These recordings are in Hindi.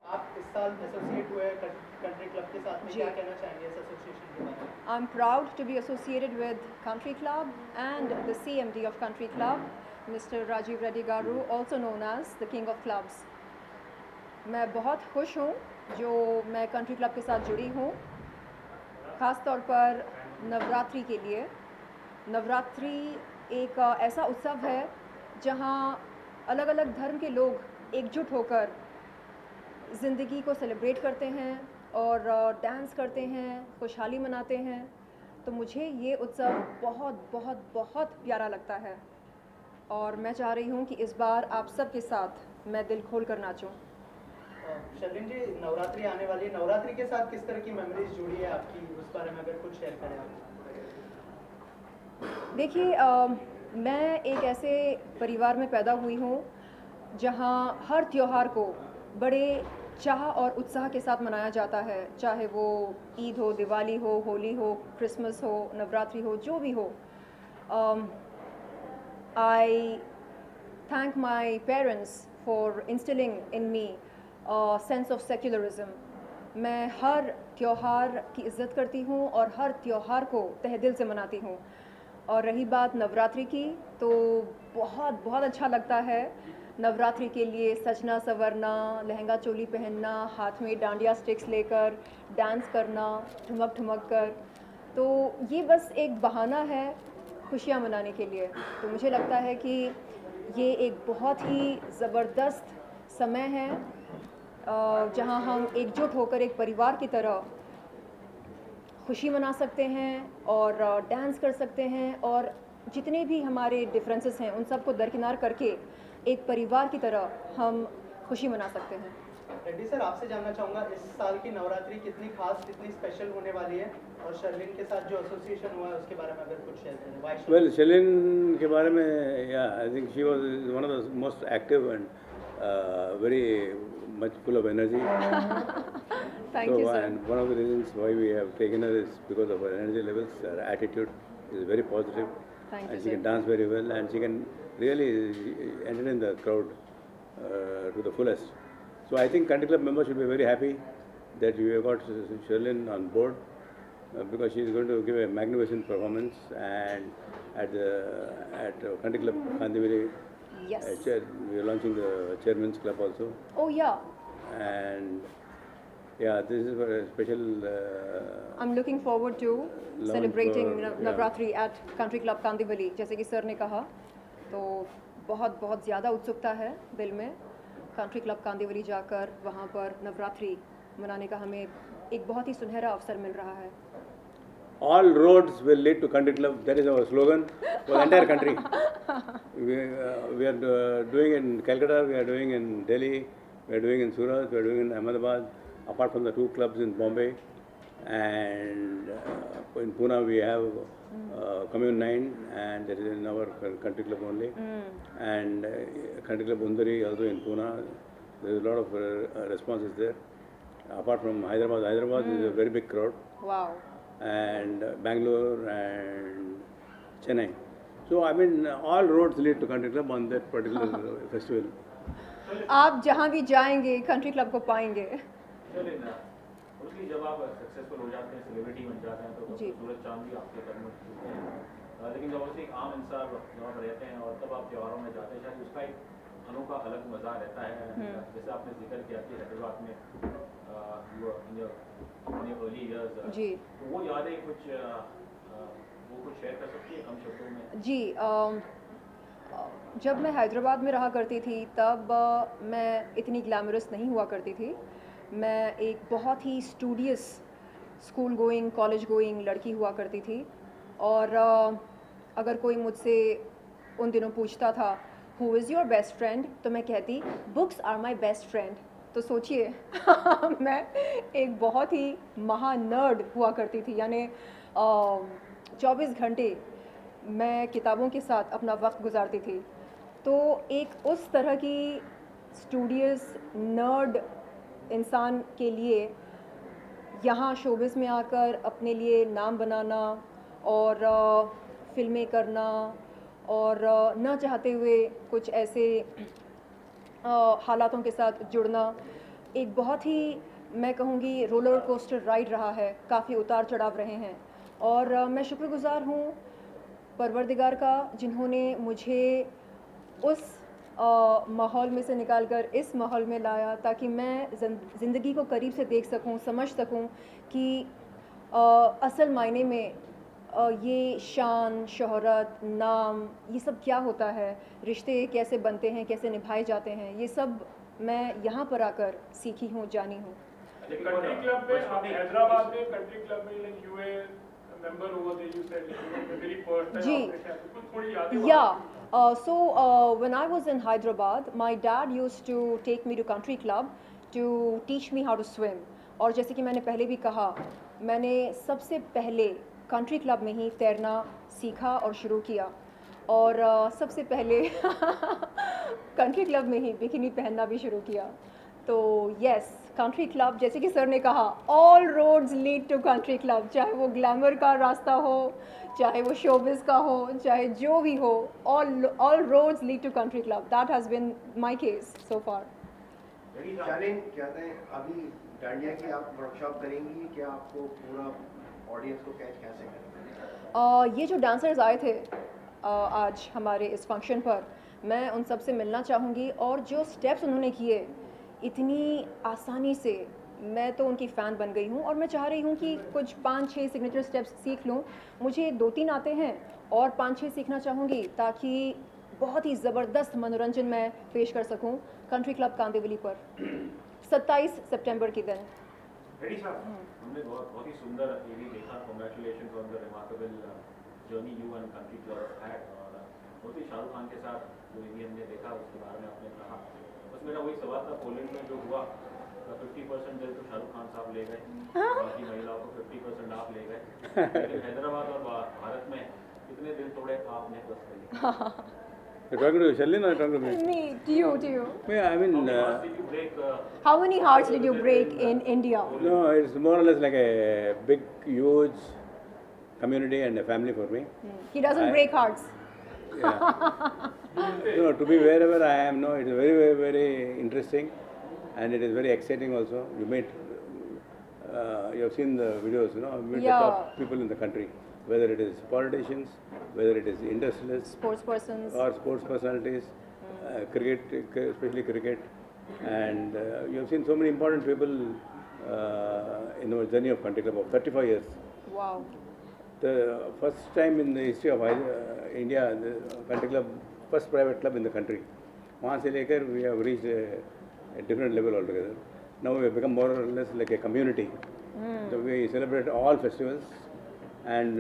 आप इस साल एसोसिएट हुए कंट्री क्लब के साथ में, क्या कहना चाहेंगे इस एसोसिएशन के बारे में? I'm proud to be associated with Country Club and the CMD of Country Club, Mr. Rajiv Reddy Garu, also known as the King of Clubs. मैं बहुत खुश हूँ जो मैं कंट्री क्लब के साथ जुड़ी हूँ, ख़ास तौर पर नवरात्रि के लिए। नवरात्रि एक ऐसा उत्सव है जहाँ अलग अलग धर्म के लोग एकजुट होकर ज़िंदगी को सेलिब्रेट करते हैं और डांस करते हैं, खुशहाली मनाते हैं। तो मुझे ये उत्सव बहुत बहुत बहुत प्यारा लगता है और मैं चाह रही हूँ कि इस बार आप सबके साथ मैं दिल खोल कर नाचूं। शर्लिन जी, नवरात्रि आने वाली है, नवरात्रि के साथ किस तरह की मेमोरीज जुड़ी है आपकी, उस बारे में अगर कुछ शेयर करें आप। देखिए, मैं एक ऐसे परिवार में पैदा हुई हूँ जहाँ हर त्योहार को बड़े चाह और उत्साह के साथ मनाया जाता है, चाहे वो ईद हो, दिवाली हो, होली हो, क्रिसमस हो, नवरात्रि हो, जो भी हो। आई thank my parents for instilling in me sense of secularism. मैं हर त्यौहार की इज़्ज़त करती हूँ और हर त्यौहार को तहे दिल से मनाती हूँ। और रही बात नवरात्रि की, तो बहुत बहुत अच्छा लगता है नवरात्रि के लिए सजना संवरना, लहंगा चोली पहनना, हाथ में डांडिया स्टिक्स लेकर डांस करना ठुमक ठुमक कर। तो ये बस एक बहाना है खुशियाँ मनाने के लिए। तो मुझे लगता है कि ये एक बहुत ही ज़बरदस्त समय है जहाँ हम एकजुट होकर एक परिवार की तरह खुशी मना सकते हैं और डांस कर सकते हैं और जितने भी हमारे डिफरेंसेस हैं उन सबको दरकिनार करके एक परिवार की तरह हम खुशी मना सकते हैं। रेड्डी सर, आपसे जानना चाहूँगा इस साल की नवरात्रि कितनी खास, कितनी स्पेशल होने वाली है, और शर्लिन के साथ जो एसोसिएशन हुआ है उसके बारे में अगर कुछ शेयर करें। वेल, शर्लिन के बारे में, या I think she was one of the most active and very much full of energy. Thank you, sir. And one of the reasons why we have taken her is because of her energy levels. Her attitude is very positive. Thank you, and she sir. can dance very well, and she can really entertain the crowd to the fullest. So I think Country Club members should be very happy that we have got Sherlyn on board because she is going to give a magnificent performance. And at Country Club Kandivali Yes. We are launching the Chairman's Club also. Oh yeah. And yeah, this is a special. I'm looking forward to Launch celebrating for- yeah. Navratri at Country Club Kandivali, जैसे कि सर ने कहा, तो बहुत बहुत ज़्यादा उत्सुकता है दिल में कंट्री क्लब कांदिवली जाकर वहाँ पर नवरात्रि मनाने का हमें एक बहुत ही सुनहरा अवसर मिल रहा है. All roads will lead to Country Club. That is our slogan for the entire country. We are doing in Calcutta, we are doing in Delhi, we are doing in Surat, we are doing in Ahmedabad, apart from the 2 clubs in Bombay. And in Pune we have Commune 9, and that is in our Country Club only. And Country Club Undari also in Pune. There is a lot of responses there. Apart from Hyderabad is a very big crowd. Wow. And Bangalore and Chennai. So I mean, all roads lead to Country Club on that particular festival. आप जहाँ भी जाएंगे कंट्री क्लब को पाएंगे. उसकी जब आप सक्सेसफुल हो जाते हैं, सेलिब्रिटी बन जाते हैं, तो जी. सूरज चांद भी आपके कदम में छूते हैं. लेकिन जब उससे एक आम इंसान जब आप रहते हैं और तब आप त्योहारों में जाते हैं, शायद उसका एक अनोखा अलग मज़ा रहता है. जैसे आपने जिक्र किया कि हैदराबाद में अर्ली इयर्स, जी. तो वो यादें कुछ शेयर कर सकती है कम शब्दों में? जी. जब मैं हैदराबाद में रहा करती थी तब मैं इतनी ग्लैमरस नहीं हुआ करती थी. मैं एक बहुत ही studious school going college going लड़की हुआ करती थी. और अगर कोई मुझसे उन दिनों पूछता था who is your best friend, तो मैं कहती books are my best friend. तो सोचिए मैं एक बहुत ही महानर्ड हुआ करती थी. यानी 24 घंटे मैं किताबों के साथ अपना वक्त गुजारती थी. तो एक उस तरह की स्टूडियस नर्ड इंसान के लिए यहाँ शोबिस में आकर अपने लिए नाम बनाना और फिल्में करना और न चाहते हुए कुछ ऐसे हालातों के साथ जुड़ना एक बहुत ही, मैं कहूँगी, रोलर कोस्टर राइड रहा है. काफ़ी उतार चढ़ाव रहे हैं. और मैं शुक्रगुज़ार हूँ परवरदिगार का जिन्होंने मुझे उस माहौल में से निकालकर इस माहौल में लाया ताकि मैं ज़िंदगी को करीब से देख सकूं, समझ सकूं कि असल मायने में ये शान, शोहरत, नाम, ये सब क्या होता है, रिश्ते कैसे बनते हैं, कैसे निभाए जाते हैं, ये सब मैं यहाँ पर आकर सीखी हूँ, जानी हूँ. कंट्री क्लब में आप हैदराबाद में कंट्री क्लब में like you a member over there, you said like very first जी. कुछ थोड़ी यादें. Yeah. So when I was in Hyderabad, my dad used to take me to country club to teach me how to swim. और जैसे कि मैंने पहले भी कहा, मैंने सबसे पहले कंट्री क्लब में ही तैरना सीखा और शुरू किया. और सबसे पहले कंट्री क्लब में ही बिकिनी पहनना भी शुरू किया. तो यस, कंट्री क्लब, जैसे कि सर ने कहा, all roads lead to country club. चाहे वो ग्लैमर का रास्ता हो, चाहे वो शोबिस का हो, चाहे जो भी हो, all roads lead to country club. That has been my case so far. Shaleen, कहते हैं अभी डांडिया की आप वर्कशॉप करेंगी, क्या आपको पूरा ऑडियंस को कैच कैसे करेंगे? ये जो डांसर्स आए थे आज हमारे इस फंक्शन पर, मैं उन सब से मिलना चाहूँगी. और जो स्टेप्स उन्होंने किए इतनी आसानी से, मैं तो उनकी फ़ैन बन गई हूँ. और मैं चाह रही हूँ कि कुछ 5-6 सिग्नेचर स्टेप्स सीख लूँ. मुझे 2-3 आते हैं और 5-6 सीखना चाहूँगी ताकि बहुत ही ज़बरदस्त मनोरंजन मैं पेश कर सकूँ कंट्री क्लब कांदिवली पर 27 सितंबर के दिन. रेडी साहब, हमने बहुत ही सुंदर ये भी देखा. Congratulations on the remarkable journey you and country club had. और बहुत ही शाहरुख खान के साथ जो ये हमने देखा उसके बारे में आपने कहा. बस मेरा वही सवाल था, पोलैंड में जो हुआ 50% दिल तो शाहरुख खान साहब ले गए, बाकी महिलाओं को 50% आप ले गए. लेकिन हैदराबाद और भारत में कितने दिल तोड़े आपने? बस You're talking to Shalin or talking to me? Me, to you. Yeah, I mean, How many hearts did you break in India? no, it's more or less like a big, huge community and a family for me. He doesn't break hearts. Yeah. No, to be wherever I am, no, it's very, very, very interesting, and it is very exciting also. You meet, you have seen the videos, you know, you meet Yeah. the top people in the country, whether it is politicians, whether it is industrialists Sports persons. or sports personalities cricket, especially cricket, and you have seen so many important people in our journey of country club of 35 years. Wow. The first time in the history of India, the country club, first private club in the country. वहाँ से लेकर we have reached a different level altogether. Now we have become more or less like a community. So we celebrate all festivals, and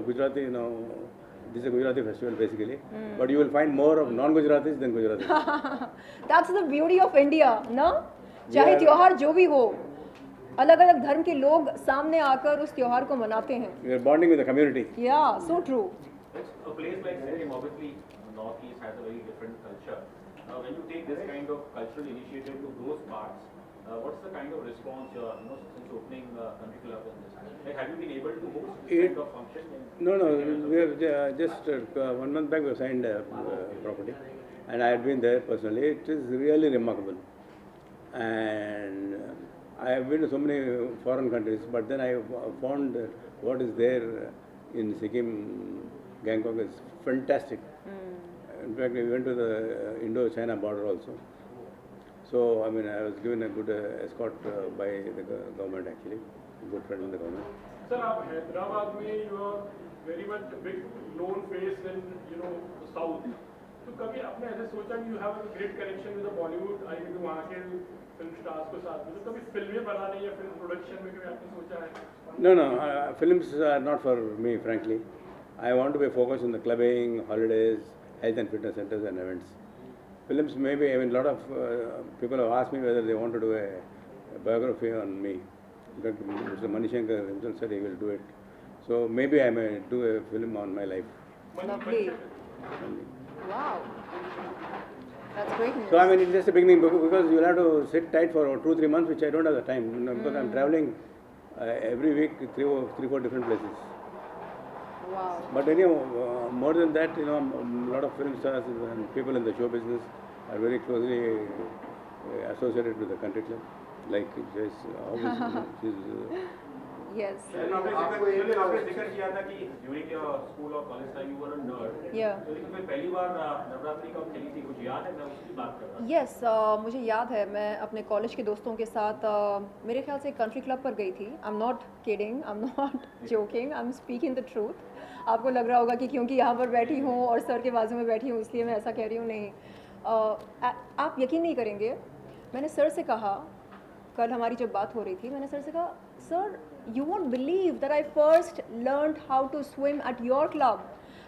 Gujarati, this is a Gujarati festival basically. But you will find more of non-Gujaratis than Gujaratis. That's the beauty of India, no? चाहे Yeah. त्योहार जो भी हो, अलग अलग धर्म के लोग सामने आकर उस त्योहार को मनाते हैं. We are bonding with the community. Yeah, so true. A place like Sikkim, obviously, Northeast has a very different culture. Now, when you take this kind of cultural initiative to those parts, what's the kind of response since opening country club in this? Like, have you been able to host this kind of function? No, we have just 1 month back we have signed property, and I had been there personally. It is really remarkable, and I have been to so many foreign countries, but then I found that what is there in Sikkim, Gangtok is fantastic. In fact, we went to the Indo-China border also. So, I mean, I was given a good escort by the government actually, a good friend in the government. Sir, आप हैदराबाद में you are very much a big known face in the south. तो कभी आपने ऐसे सोचा कि you have a great connection with the Bollywood, I mean वहाँ के फिल्म स्टार्स के साथ में, तो कभी फिल्में बनाने या फिल्म प्रोडक्शन में कभी आपने सोचा है? No, films are not for me, frankly. I want to be focused on the clubbing, holidays, health and fitness centers and events. Films maybe, I mean, a lot of people have asked me whether they want to do a biography on me. In fact, Mr. Manishankar himself said he will do it. So maybe I may do a film on my life. Lovely. Wow. That's great news. So I mean, it's just a beginning because you'll have to sit tight for 2-3 months, which I don't have the time, because I'm traveling every week 3-4 different places. Wow. But anyhow, more than that, a lot of film stars and people in the show business are very closely associated with the country club. Like she's obviously she's. Yes. आपने जिक्र किया था कि during your school or college time you were a nerd. Yeah. लेकिन फिर पहली बार नवरात्रि कब खेली थी, कुछ याद है? मैं उसकी बात कर रहा हूँ. Yes, मुझे याद है मैं अपने कॉलेज के दोस्तों के साथ मेरे ख्याल से कंट्री क्लब पर गई थी. I'm not kidding, I'm not joking, I'm speaking the truth. आपको लग रहा होगा कि क्योंकि यहाँ पर बैठी हूँ और सर के बाजू में बैठी हूँ इसलिए मैं ऐसा कह रही हूँ. नहीं, आप यकीन नहीं करेंगे, मैंने सर से कहा, कल हमारी जब बात हो रही थी, मैंने सर से कहा, sir you won't believe that I first learned how to swim at your club.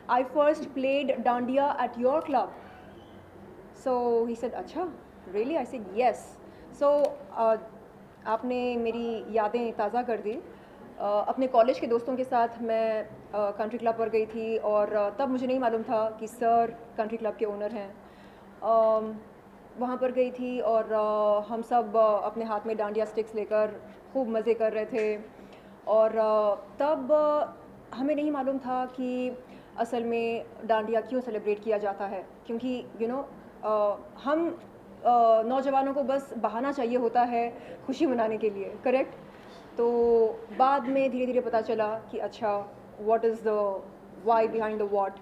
I first played dandiya at your club. So he said, अच्छा, really? I said, yes. So आपने मेरी यादें ताज़ा कर दी. अपने कॉलेज के दोस्तों के साथ मैं कंट्री क्लब पर गई थी और तब मुझे नहीं मालूम था कि सर कंट्री क्लब के ओनर हैं. वहाँ पर गई थी और हम सब अपने हाथ में डांडिया स्टिक्स लेकर खूब मज़े कर रहे थे. और तब हमें नहीं मालूम था कि असल में डांडिया क्यों सेलिब्रेट किया जाता है, क्योंकि हम नौजवानों को बस बहाना चाहिए होता है खुशी मनाने के लिए, करेक्ट. तो बाद में धीरे धीरे पता चला कि अच्छा, what is the why behind the what,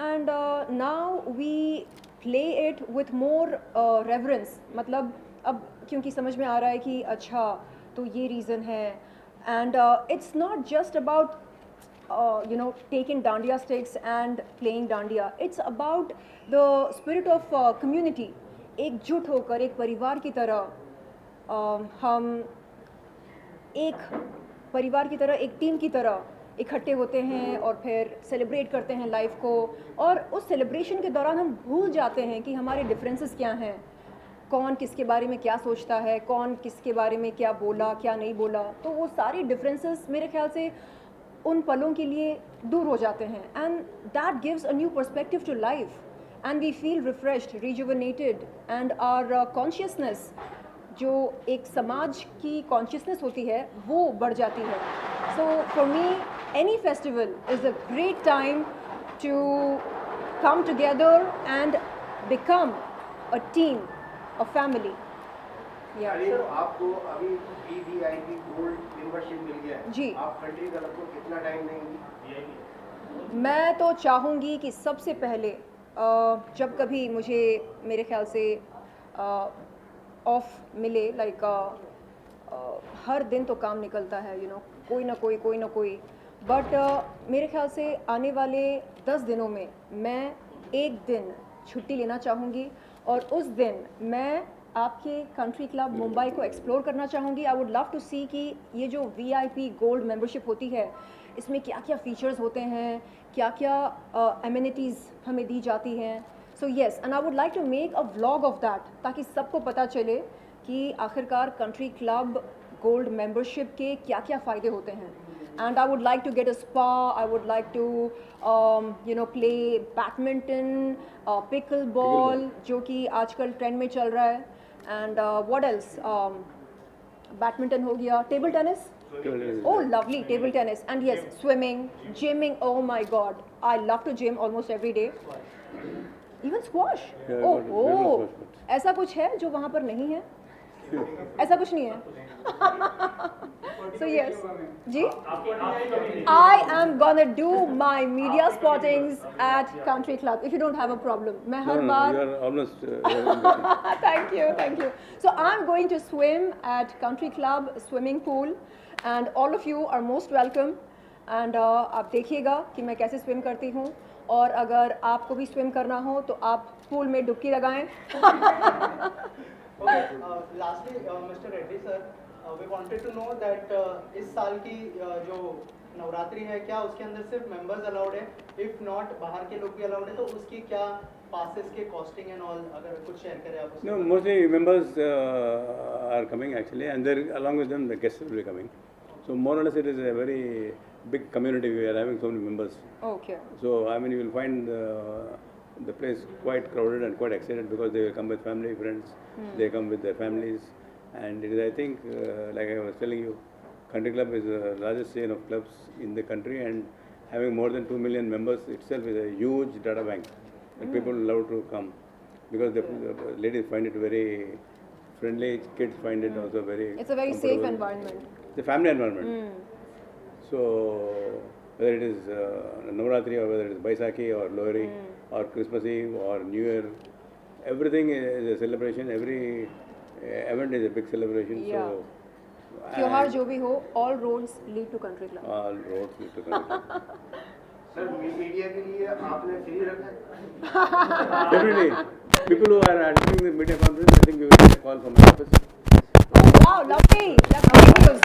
and now we play it with more reverence. मतलब अब क्योंकि समझ में आ रहा है कि अच्छा तो ये रीज़न है. And it's not just about taking dandiya sticks and playing dandiya. It's about the spirit of community. एकजुट होकर एक परिवार की तरह हम एक परिवार की तरह, एक टीम की तरह इकट्ठे होते हैं और फिर सेलिब्रेट करते हैं लाइफ को. और उस सेलिब्रेशन के दौरान हम भूल जाते हैं कि हमारे डिफरेंसेस क्या हैं, कौन किसके बारे में क्या सोचता है, कौन किसके बारे में क्या बोला क्या नहीं बोला. तो वो सारी डिफरेंसेस मेरे ख्याल से उन पलों के लिए दूर हो जाते हैं. And that gives a new perspective to life and we feel refreshed, rejuvenated, and our consciousness, जो एक समाज की कॉन्शियसनेस होती है, वो बढ़ जाती है. So for me any festival is a great time to come together and become a team, a family. Yeah. Sir, आपको अभी VVIP गोल्ड मेंबरशिप मिल गया है. जी. आप कंट्री क्लब को कितना टाइम देंगी? मैं तो चाहूँगी कि सबसे पहले जब कभी मुझे मेरे ख्याल से ऑफ मिले, लाइक हर दिन तो काम निकलता है, कोई ना कोई, बट मेरे ख्याल से आने वाले 10 दिनों में मैं एक दिन छुट्टी लेना चाहूँगी और उस दिन मैं आपके कंट्री क्लब मुंबई को एक्सप्लोर करना चाहूँगी. आई वुड लव टू सी कि ये जो VIP गोल्ड मेंबरशिप होती है इसमें क्या क्या फ़ीचर्स होते हैं, क्या क्या एमिनिटीज़ हमें दी जाती हैं. So yes, and I would like to make a vlog of that, ताकि सबको पता चले कि आखिरकार कंट्री क्लब गोल्ड मेंबरशिप के क्या क्या फ़ायदे होते हैं. And I would like to get a spa. I would like to, play badminton, pickleball, जो कि आजकल ट्रेंड में चल रहा है. And what else? Badminton हो गया, table tennis. Oh, lovely, table tennis. And yes, swimming, gymming. Oh my God, I love to gym almost every day. Even squash. Yeah, oh, ऐसा कुछ है जो वहाँ पर नहीं है? ऐसा कुछ नहीं है. So yes, ji, I am gonna do my media spottings at Country Club if you don't have a problem. मैं हर बार. You are almost. Thank you. So I'm going to swim at Country Club swimming pool, and all of you are most welcome. And आप देखिएगा कि मैं कैसे swim करती हूँ, और अगर आपको भी swim करना हो तो आप pool में डुबकी लगाएं. Okay, lastly, Mr. Reddy sir, we wanted to know that इस साल की जो नवरात्रि है, क्या उसके अंदर सिर्फ मेंबर्स अलाउड है? इफ नॉट बाहर के लोग भी अलाउड है, तो उसकी क्या पासेस के कॉस्टिंग एंड ऑल, अगर कुछ शेयर करें आप. No, mostly members are coming actually, and they're, along with them the guests will be coming. So more or less it is a very big community. We are having so many members. Okay. So I mean you will find the place quite crowded and quite excited because they will come with family, friends. They come with their families, and it is, I think, like I was telling you, Country Club is the largest chain of clubs in the country, and having more than 2 million members itself is a huge data bank, and people love to come because the ladies find it very friendly, kids find it also very. It's a very safe environment. It's a family environment. So whether it is Navratri or whether it is Baisakhi or Lohri or Christmas Eve or New Year, everything is a celebration. Every event is a big celebration. Yeah. So त्योहार जो भी हो, all roads lead to Country Club. all roads lead to Country Club. Sir media के लिए आपने फ्री रखा है? Definitely, people who are attending the media conference, I think you will get a call from my office. Oh wow, lovely. That's great news.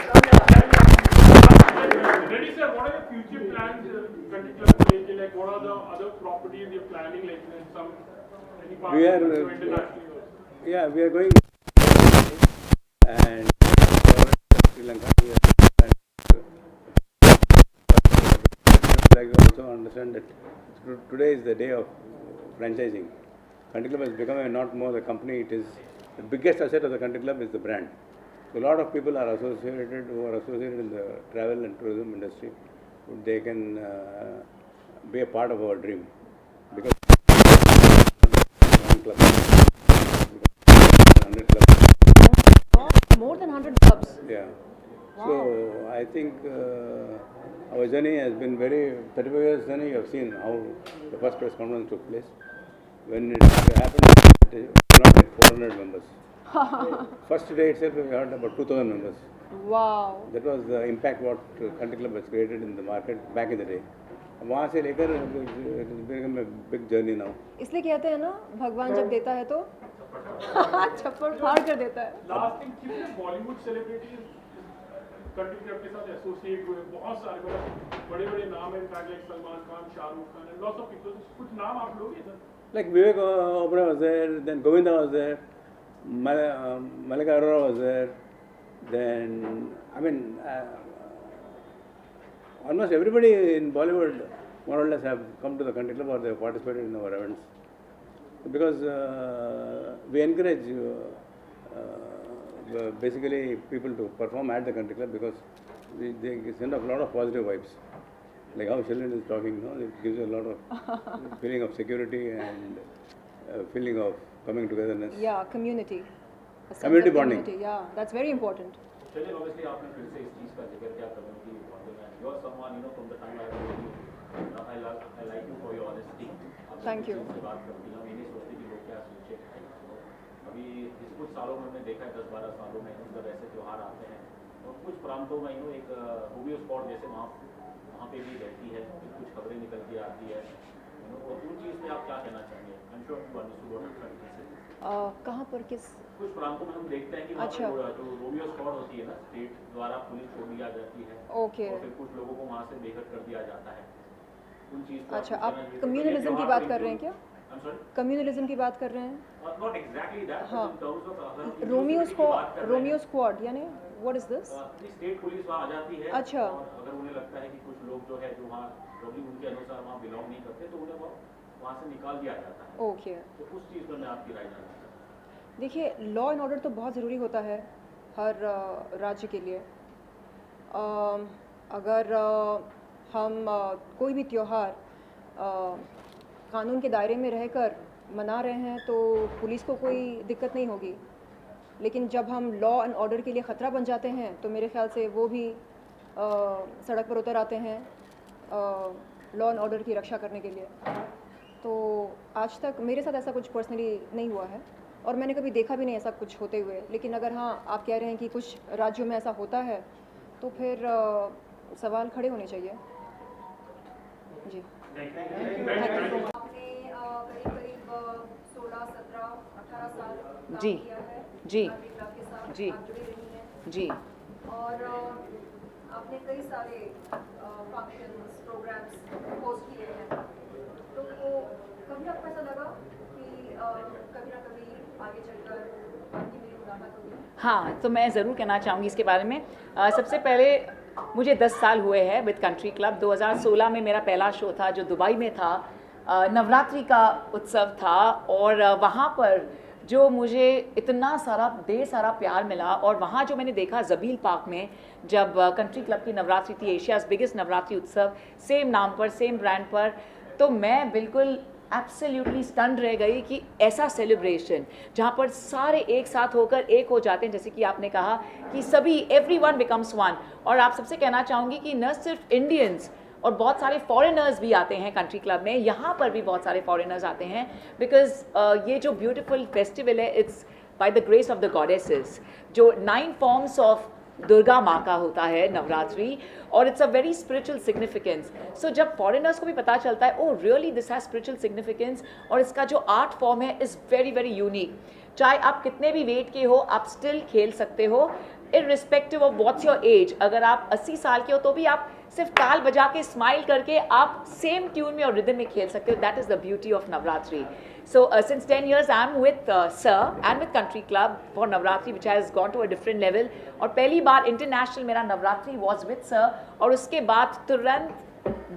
Reddy sir, what are your future plans, Country Club को लेके? Like, what are the other properties you're planning, like in some any part We are, internationally? Yeah, we are going and Sri Lanka. We are like to also understand that today is the day of franchising. Country Club has become not more the company. It is the biggest asset of the Country Club is the brand. So a lot of people are associated who are associated in the travel and tourism industry. They can be a part of our dream because one club, 100 clubs. More than 100 clubs. Yeah. So I think our journey has been very 35 years journey. You have seen how the first press conference took place. When it happened, it was not like 400 members. First day itself, we had about 2,000 members. Wow. That was the impact what Country Club has created in the market back in the day. वहाँ से लेकर it has become a big journey now. इसलिए कहते हैं ना, भगवान जब देता है तो छप्पर फाड़ कर देता है. Last thing, कितने बॉलीवुड सेलिब्रिटीज कंट्री क्लब के साथ एसोसिएट हुए? बहुत सारे बड़े नाम हैं, like Salman Khan, Shahrukh Khan, and lots of people. कुछ नाम आप लोगे इधर? Like Vivek Oberoi was there, then Govinda was there, Malika Arora was there, then I mean almost everybody in Bollywood more or less have come to the Country Club or they have participated in our events because we encourage basically people to perform at the Country Club because they send up a lot of positive vibes. Like how Sheldon is talking, it gives a lot of feeling of security and feeling of coming togetherness. Yeah, community. A sense Community of bonding. community, yeah, that's very important. चलिए obviously आपने फिर से इस चीज़ का जिक्र किया community bonding and you are someone from the time I know you I like you for your honesty. आप Thank you. से बात करती हैं, हम ये नहीं सोचते कि लोग क्या सोचे। अभी जैसे कुछ सालों में हमने देखा है, 10-12 सालों में मतलब ऐसे त्यौहार आते हैं और कुछ प्रांतों में एक मूवी स्पॉट जैसे वहाँ पे भी रहती है, कुछ खबरें निकल के आती है, और उन चीज़ में आप क्या कहना चाहेंगे? I'm sure you understood what I'm trying to say. कहाँ पर किस? कुछ प्रांतों में हम देखते हैं कि वहाँ अच्छा। पर जो रोमियो स्क्वाड होती है ना, स्टेट द्वारा पुलिस छोड़ दिया जाती है ओके। और फिर कुछ लोगों को वहाँ से बेघर कर दिया जाता है। उन चीज़ पे अच्छा, कुछ आप कहना चाहिए? कम्युनलिज्म की बात कर रहे हैं क्या? I'm sorry? कम्युनलिज्म की बात कर रहे हैं? Not exactly that, हाँ। but in terms of अगर हम रोमियो inclusivity की बात कर रहे हैं, रोमियो स्क्वाड यानी what is this? State police वहाँ आ जाती है अच्छा। और अगर उन्हें लगता है कि कुछ लोग जो है जो वहाँ प्रॉब्लम उनके अनुसार वहाँ बिलोंग नहीं करते तो उन्हें वहाँ से निकाल दिया जाता है। ओके। तो उस चीज़ पर मैं आपकी राय जानना चाहता हूँ। देखिए, लॉ एंड ऑर्डर तो बहुत ज़रूरी होता है हर राज्य के लिए। अगर हम कोई भी त्यौहार कानून के दायरे में रहकर मना रहे हैं तो पुलिस को कोई दिक्कत नहीं होगी, लेकिन जब हम लॉ एंड ऑर्डर के लिए ख़तरा बन जाते हैं तो मेरे ख्याल से वो भी सड़क पर उतर आते हैं लॉ एंड ऑर्डर की रक्षा करने के लिए। तो आज तक मेरे साथ ऐसा कुछ पर्सनली नहीं हुआ है और मैंने कभी देखा भी नहीं ऐसा कुछ होते हुए, लेकिन अगर हाँ आप कह रहे हैं कि कुछ राज्यों में ऐसा होता है तो फिर सवाल खड़े होने चाहिए। जी। आपने करीब 16, 17, 18 साल काम जी किया है जी Country Club के साथ, जी आप जुड़ी रही हैं जी और आपने कई सारे फंक्शंस प्रोग्राम्स होस्ट किए हैं, तो कभी आपको ऐसा लगा कि कभी ना कभी आगे चलकर आपकी मेरी मुलाकात होगी? हाँ, तो मैं ज़रूर कहना चाहूँगी इसके बारे में। सबसे पहले मुझे 10 साल हुए हैं विद कंट्री क्लब। 2016 में मेरा पहला शो था जो दुबई में था, नवरात्रि का उत्सव था और वहाँ पर जो मुझे इतना सारा ढेर सारा प्यार मिला और वहाँ जो मैंने देखा ज़बील पार्क में जब कंट्री क्लब की नवरात्रि थी, एशियाज़ बिगेस्ट नवरात्रि उत्सव, सेम नाम पर सेम ब्रांड पर, तो मैं बिल्कुल एब्सोल्युटली स्टन्ड रह गई कि ऐसा सेलिब्रेशन जहाँ पर सारे एक साथ होकर एक हो जाते हैं, जैसे कि आपने कहा कि सभी एवरीवन बिकम्स वन। और आप सबसे कहना चाहूँगी कि न सिर्फ इंडियंस और बहुत सारे फॉरेनर्स भी आते हैं कंट्री क्लब में, यहाँ पर भी बहुत सारे फॉरेनर्स आते हैं बिकॉज ये जो ब्यूटीफुल फेस्टिवल है it's by the grace of the goddesses, जो 9 फॉर्म्स ऑफ दुर्गा माँ का होता है नवरात्रि, और it's a very spiritual significance. So जब फॉरेनर्स को भी पता चलता है oh really this has spiritual significance और इसका जो आर्ट फॉर्म है इज़ वेरी वेरी यूनिक, चाहे आप कितने भी वेट के हो आप स्टिल खेल सकते हो irrespective of what's your age. अगर आप 80 साल के हो तो भी आप सिर्फ ताल बजा के स्माइल करके आप सेम ट्यून में और रिदम में खेल सकते हो। That is the beauty of Navratri. So since 10 years I am with Sir and with Country Club for Navratri which has gone to a different level, और पहली बार इंटरनेशनल मेरा नवरात्रि was with Sir और उसके बाद तुरंत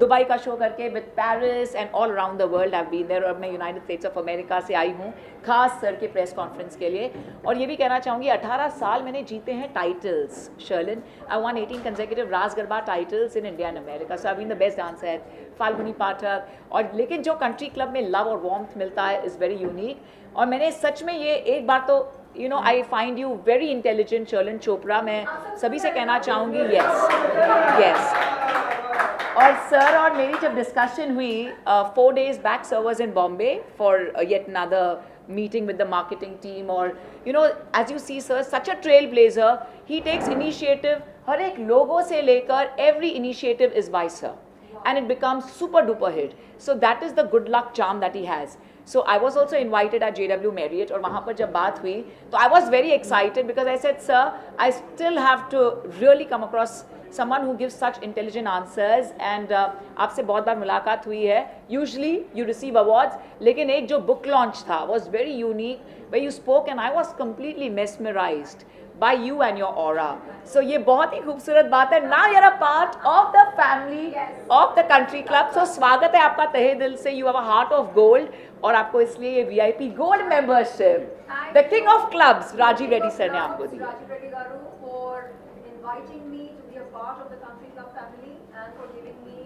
दुबई का शो करके with Paris and all around the world I have been there. और मैं यूनाइटेड स्टेट्स ऑफ अमेरिका से आई हूँ खास सर के प्रेस कॉन्फ्रेंस के लिए। और ये भी कहना चाहूँगी 18 साल मैंने जीते हैं titles Sherlin. I won 18 consecutive raas garba titles in India and America. So I been the best dancer at Falguni Pathak. और लेकिन जो कंट्री क्लब में लव और वार्मथ मिलता है इज़ वेरी यूनिक। और मैंने सच में ये एक बार तो you know I find you very intelligent Sherlyn Chopra. मैं सभी से कहना चाहूँगी यस यस। और सर और मेरी जब डिस्कशन हुई 4 days back, sir was in Bombay for yet another meeting with the marketing team. और you know as you see sir such a trailblazer, he takes initiative. हर एक लोगों से लेकर every initiative is by sir and it becomes super duper hit. So that is the good luck charm that he has. So I was also invited at JW Marriott और वहाँ पर जब बात हुई तो I was very excited because I said sir I still have to really come across someone who gives such intelligent answers and आपसे बहुत बार मुलाकात हुई है। Usually you receive awards, लेकिन एक जो book launch था was very unique where you spoke and I was completely mesmerized by you and your aura. So ये बहुत ही खूबसूरत बात है। Now you're a part of the family of the country club. So स्वागत है आपका तहे दिल से। You have a heart of gold और आपको इसलिए ये VIP gold membership the king of clubs Rajeev Reddy sir ने आपको दी। राजीव रेड्डी गारू for inviting me to be a part of the country club family and for giving me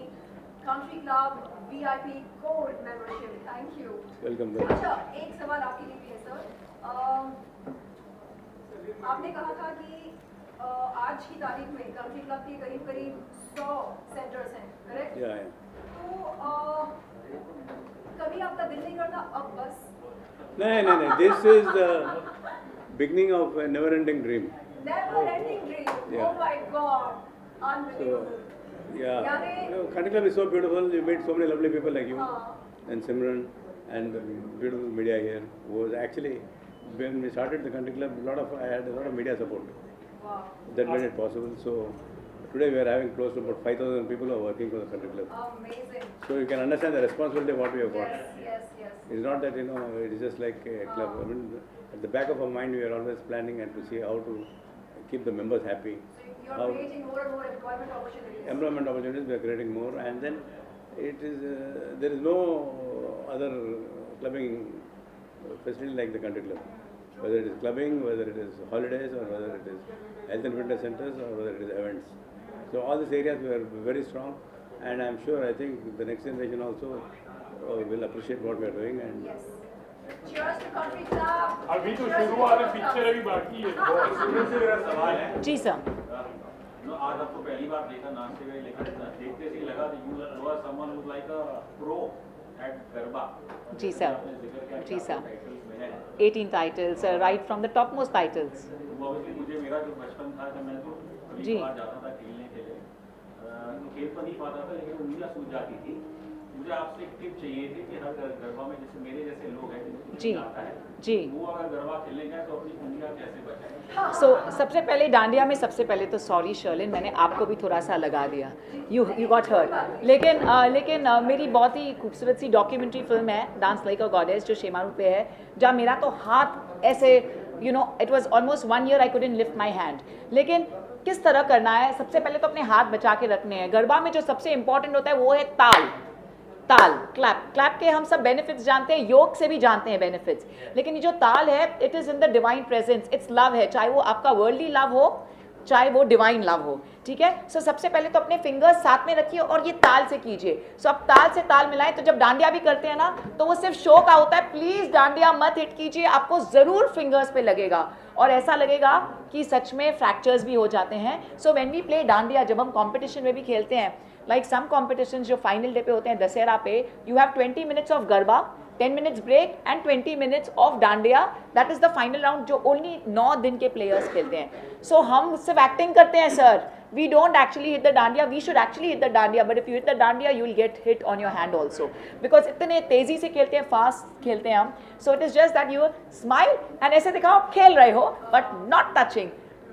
country club VIP gold membership. Thank you. Welcome. अच्छा, एक सवाल आपके लिए भी है सर। आपने कहा था कि आज की तारीख में कंट्री क्लब के करीब करीब 100 सेंटर्स हैं, करेक्ट? Yeah. तो कभी आपका दिल नहीं करता अब बस? नहीं, this is the beginning of a never-ending dream. Never-ending dream. Yeah. Oh my God. Unbelievable. Yeah, यानी- Country Club is so beautiful. You meet so many lovely people like you हाँ. and Simran and the beautiful media here. Was actually when we started the Country Club, I had a lot of media support. Wow. That made it possible. So today we are having close to about 5,000 people who are working for the Country Club. Amazing. So you can understand the responsibility of what we have got. Yes. It's not that it is just like a club. I mean, at the back of our mind, we are always planning and to see how to keep the members happy. So you're creating more and more employment opportunities. Employment opportunities, we are creating more, and then it is there is no other clubbing facility like the Country Club. Whether it is clubbing, whether it is holidays, or whether it is health and fitness centers, or whether it is events. So all these areas we are very strong, and I'm sure I think the next generation also will appreciate what we are doing. And Yes. Cheers to Country Club. अभी तो शुरू आ रहा पिक्चर अभी बाकी है। सुनो से मेरा सवाल है जी सर। आज आपको पहली बार देखा नाचते हुए, लेकिन देखते से ही लगा you are someone who like a pro at garba. जी सर। जी sir. 18 titles, right from the topmost titles. Obviously मुझे मेरा जो बचपन था जब मैं तो जी। बाहर जाता था खेलने के लिए, तो खेल तो नहीं पाता था लेकिन उंगलियां सूज जाती थी। मुझे आपसे एक टिप चाहिए थी कि हर गरबा में जैसे मेरे जैसे लोग हैं जिनको जी। नहीं आता है, जी। वो अगर गरबा खेलने जाए तो अपनी उंगलियां कैसे बचाएं? सबसे पहले डांडिया में सबसे पहले तो सॉरी शर्लिन, मैंने आपको भी थोड़ा सा लगा दिया, यू गॉट हर्ट। लेकिन मेरी बहुत ही खूबसूरत सी डॉक्यूमेंट्री फिल्म है डांस लाइक अ गॉडेस जो शेमारू पे है, जहाँ मेरा तो हाथ ऐसे it was almost 1 year I couldn't lift my hand. लेकिन किस तरह करना है, सबसे पहले तो अपने हाथ बचा के रखने हैं। गरबा में जो सबसे इंपॉर्टेंट होता है वो है ताल, क्लैप के हम सब बेनिफिट्स जानते हैं, योग से भी जानते हैं बेनिफिट्स, लेकिन ये जो ताल है it is in the divine presence, it's love है, चाहे वो आपका वर्ल्डली लव हो चाहे वो डिवाइन लव हो, ठीक है। सो सबसे पहले तो अपने फिंगर्स साथ में रखिए और ये ताल से कीजिए। सो अब ताल से ताल मिलाएं, तो जब डांडिया भी करते हैं ना तो वो सिर्फ शो का होता है। प्लीज डांडिया मत हिट कीजिए, आपको जरूर फिंगर्स पे लगेगा और ऐसा लगेगा कि सच में फ्रैक्चर्स भी हो जाते हैं। So when we play dandiya, जब हम कॉम्पिटिशन में भी खेलते हैं, लाइक सम कॉम्पिटिशन जो फाइनल डे पे होते हैं दशहरा पे, you have 20 minutes of garba, 10 minutes break and 20 minutes of dandiya, that is the final round जो ओनली 9 दिन के प्लेयर्स खेलते हैं। सो हम सिर्फ एक्टिंग करते हैं sir, we don't actually hit the dandiya, we should actually hit the dandiya, but if you hit the dandiya you will get hit on your hand also, because इतने तेजी से खेलते हैं, फास्ट खेलते हैं हम। so it is just that you smile and ऐसे दिखाओ आप खेल रहे हो but not touching,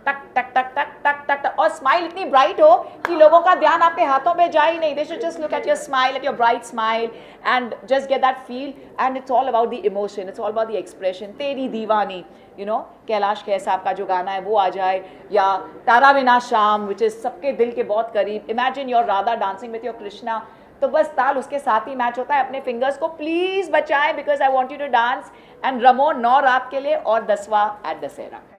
टक टक टक टक टक टक टक, और स्माइल इतनी ब्राइट हो कि लोगों का ध्यान आपके हाथों पे जाए ही नहीं। They should just look at your smile, at your bright smile and just get that feel, and it's all about the emotion, it's all about the expression. तेरी दीवानी, कैलाश खेर साहब का जो गाना है वो आ जाए, या तारा बिना शाम विच इज सबके दिल के बहुत करीब, imagine your Radha dancing with your Krishna, तो बस ताल उसके साथ ही मैच होता है। अपने फिंगर्स को प्लीज बचाएं, because I want you to dance and रमो 9 रात के लिए और 10वां एट दशहरा।